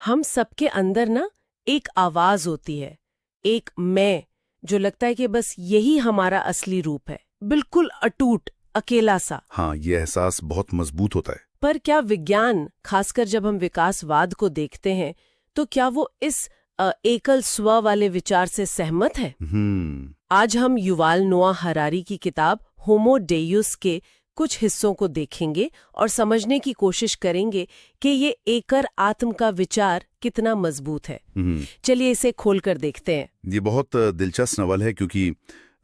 हम सबके अंदर ना एक आवाज होती है, एक मैं, जो लगता है कि बस यही हमारा असली रूप है, बिल्कुल अटूट, अकेला सा। हाँ, ये एहसास बहुत मजबूत होता है। पर क्या विज्ञान, खासकर जब हम विकासवाद को देखते हैं, तो क्या वो इस एकल स्व वाले विचार से सहमत है? आज हम युवाल नोआ हरारी की किताब होमो डेयुस के कुछ हिस्सों को देखेंगे और समझने की कोशिश करेंगे कि ये एकर आत्म का विचार कितना मजबूत है। चलिए इसे खोलकर देखते हैं। ये बहुत दिलचस्प नवल है क्योंकि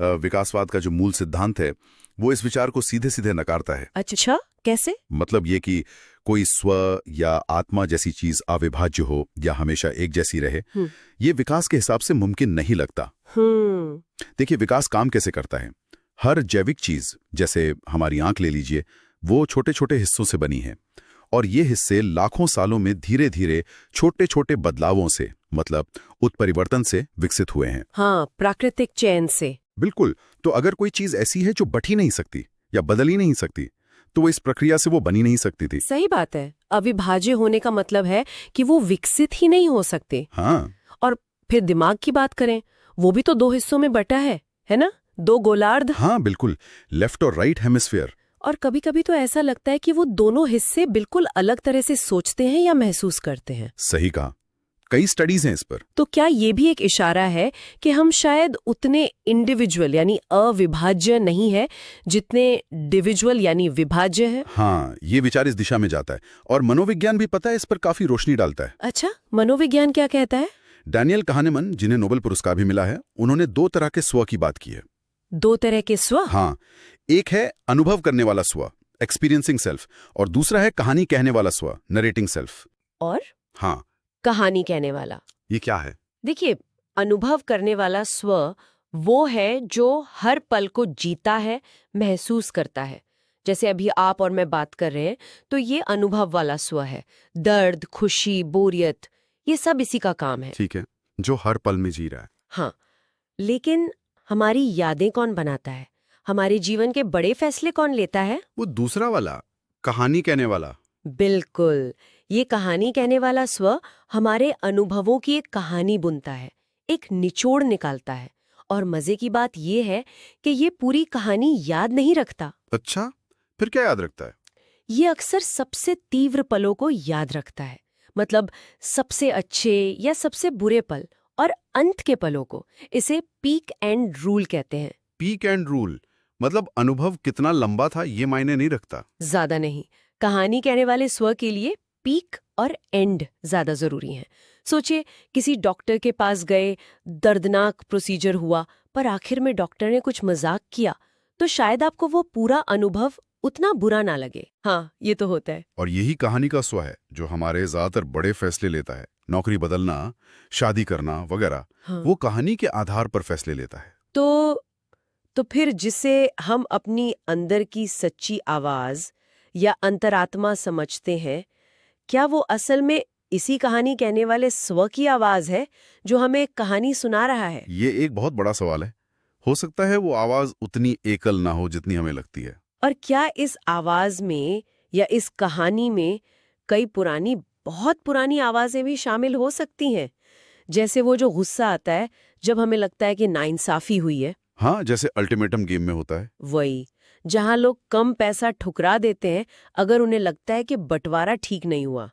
विकासवाद का जो मूल सिद्धांत है वो इस विचार को सीधे सीधे नकारता है। अच्छा, कैसे? मतलब ये कि कोई स्व या आत्मा जैसी चीज अविभाज्य हो या हमेशा एक जैसी रहे, ये विकास के हिसाब से मुमकिन नहीं लगता। देखिए, विकास काम कैसे करता है। हर जैविक चीज, जैसे हमारी आंख ले लीजिए, वो छोटे छोटे हिस्सों से बनी है और ये हिस्से लाखों सालों में धीरे धीरे छोटे छोटे बदलावों से, मतलब उत्परिवर्तन से विकसित हुए हैं। हाँ, प्राकृतिक चयन से। बिल्कुल। तो अगर कोई चीज ऐसी है जो बट ही नहीं सकती या बदल ही नहीं सकती, तो वो इस प्रक्रिया से वो बनी नहीं सकती थी। सही बात है। अविभाज्य होने का मतलब है कि वो विकसित ही नहीं हो सकते। हाँ। और फिर दिमाग की बात करें, वो भी तो दो हिस्सों में बटा है ना? दो गोलार्ध। हाँ बिल्कुल, लेफ्ट और राइट हेमिस्फीयर। और कभी कभी तो ऐसा लगता है कि वो दोनों हिस्से बिल्कुल अलग तरह से सोचते हैं या महसूस करते हैं। सही कहा, कई स्टडीज हैं इस पर। तो क्या ये भी एक इशारा है कि हम शायद उतने इंडिविजुअल यानी अविभाज्य नहीं है जितने डिविजुअल यानी विभाज्य है? हाँ, ये विचार इस दिशा में जाता है और मनोविज्ञान भी पता है इस पर काफी रोशनी डालता है। अच्छा, मनोविज्ञान क्या कहता है? डैनियल kahneman, जिन्हें नोबेल पुरस्कार भी मिला है, उन्होंने दो तरह के स्व की बात की है। दो तरह के स्व? हाँ, एक है अनुभव करने वाला स्व, एक्सपीरियंसिंग सेल्फ, और दूसरा है कहानी कहने वाला स्व, नरेटिंग सेल्फ। और हाँ, कहानी कहने वाला ये क्या है? देखिए, अनुभव करने वाला स्व वो है जो हर पल को जीता है, महसूस करता है। जैसे अभी आप और मैं बात कर रहे हैं, तो ये अनुभव वाला स्व है। दर्द, खुशी, बोरियत, ये सब इसी का काम है। ठीक है, जो हर पल में जी रहा है। हाँ, लेकिन हमारी यादें कौन बनाता है? हमारे जीवन के बड़े फैसले कौन लेता है? वो दूसरा वाला, कहानी कहने वाला। बिल्कुल, ये कहानी कहने वाला स्व हमारे अनुभवों की एक कहानी बुनता है, एक निचोड़ निकालता है। और मजे की बात ये है कि ये पूरी कहानी याद नहीं रखता। अच्छा, फिर क्या याद रखता है? ये अक्सर सबसे तीव्र पलों को याद रखता है, मतलब सबसे अच्छे या सबसे बुरे पल और अंत के पलों को। इसे पीक एंड रूल कहते हैं। पीक एंड रूल मतलब अनुभव कितना लंबा था ये मायने नहीं रखता। ज्यादा नहीं, कहानी कहने वाले स्व के लिए पीक और एंड ज्यादा जरूरी हैं। सोचिए, किसी डॉक्टर के पास गए, दर्दनाक प्रोसीजर हुआ, पर आखिर में डॉक्टर ने कुछ मजाक किया, तो शायद आपको वो पूरा अनुभव उतना बुरा ना लगे। हाँ, ये तो होता है। और यही कहानी का स्व है जो हमारे ज्यादातर बड़े फैसले लेता है। नौकरी बदलना, शादी करना वगैरह। हाँ। वो कहानी के आधार पर फैसले लेता है। तो फिर जिसे हम अपनी अंदर की सच्ची आवाज या अंतरात्मा समझते हैं, क्या वो असल में इसी कहानी कहने वाले स्व की आवाज है जो हमें एक कहानी सुना रहा है? ये एक बहुत बड़ा सवाल है। हो सकता है वो आवाज उतनी एकल ना हो जितनी हमें लगती है। और क्या इस आवाज में या इस कहानी में कई पुरानी, बहुत पुरानी आवाजें भी शामिल हो सकती हैं? जैसे वो जो गुस्सा आता है जब हमें लगता है कि नाइंसाफी हुई है। हाँ, जैसे अल्टीमेटम गेम में होता है। वही, जहां लोग कम पैसा ठुकरा देते हैं अगर उन्हें लगता है कि बंटवारा ठीक नहीं हुआ,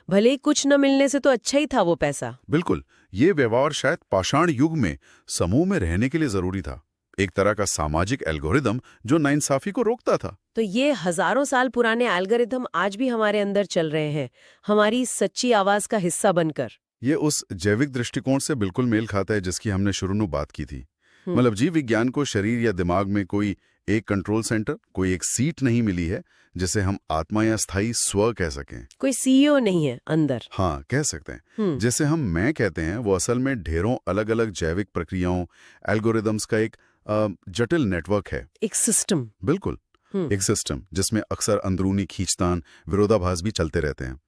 भले ही कुछ न मिलने से तो अच्छा ही था वो पैसा। बिल्कुल, ये व्यवहार शायद पाषाण युग में समूह में रहने के लिए जरूरी था। एक तरह का सामाजिक एल्गोरिदम जो नाइंसाफी को रोकता था। तो ये हजारों साल पुराने एल्गोरिदम आज भी हमारे अंदर चल रहे हैं, हमारी सच्ची आवाज का हिस्सा बनकर। ये उस जैविक दृष्टिकोण से बिल्कुल मेल खाता है जिसकी हमने शुरू में बात की थी। मतलब जीव विज्ञान को शरीर या दिमाग में कोई एक कंट्रोल सेंटर, कोई एक सीट नहीं मिली है जिसे हम आत्मा या स्थायी स्व कह सकें। कोई सीईओ नहीं है अंदर। हाँ, कह सकते हैं। जैसे हम मैं कहते हैं, वो असल में ढेरों अलग अलग जैविक प्रक्रियाओं, एल्गोरिदम्स का एक जटिल नेटवर्क है। एक सिस्टम। बिल्कुल, एक सिस्टम जिसमें अक्सर अंदरूनी खींचतान, विरोधाभास भी चलते रहते हैं।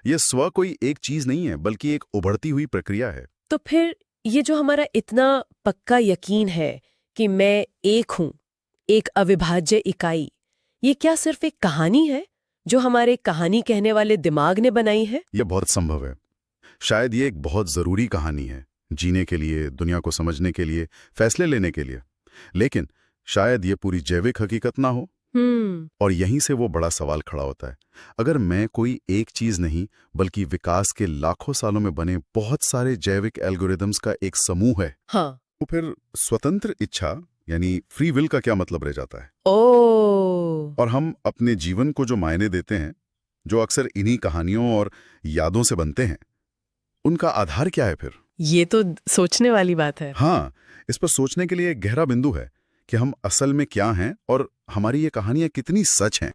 ये स्व कोई एक चीज नहीं है, बल्कि एक उभरती हुई प्रक्रिया है। तो फिर ये जो हमारा इतना पक्का यकीन है कि मैं एक हूं, एक अविभाज्य इकाई, ये क्या सिर्फ एक कहानी है जो हमारे कहानी कहने वाले दिमाग ने बनाई है? यह बहुत संभव है। शायद ये एक बहुत जरूरी कहानी है, जीने के लिए, दुनिया को समझने के लिए, फैसले लेने के लिए। लेकिन शायद ये पूरी जैविक हकीकत ना हो। और यहीं से वो बड़ा सवाल खड़ा होता है। अगर मैं कोई एक चीज नहीं बल्कि विकास के लाखों सालों में बने बहुत सारे जैविक एल्गोरिदम्स का एक समूह है, हाँ, तो फिर स्वतंत्र इच्छा यानी फ्री विल का क्या मतलब रह जाता है? और हम अपने जीवन को जो मायने देते हैं, जो अक्सर इन्हीं कहानियों और यादों से बनते हैं, उनका आधार क्या है फिर? ये तो सोचने वाली बात है। हाँ, इस पर सोचने के लिए एक गहरा बिंदु है कि हम असल में क्या हैं और हमारी ये कहानियां कितनी सच हैं।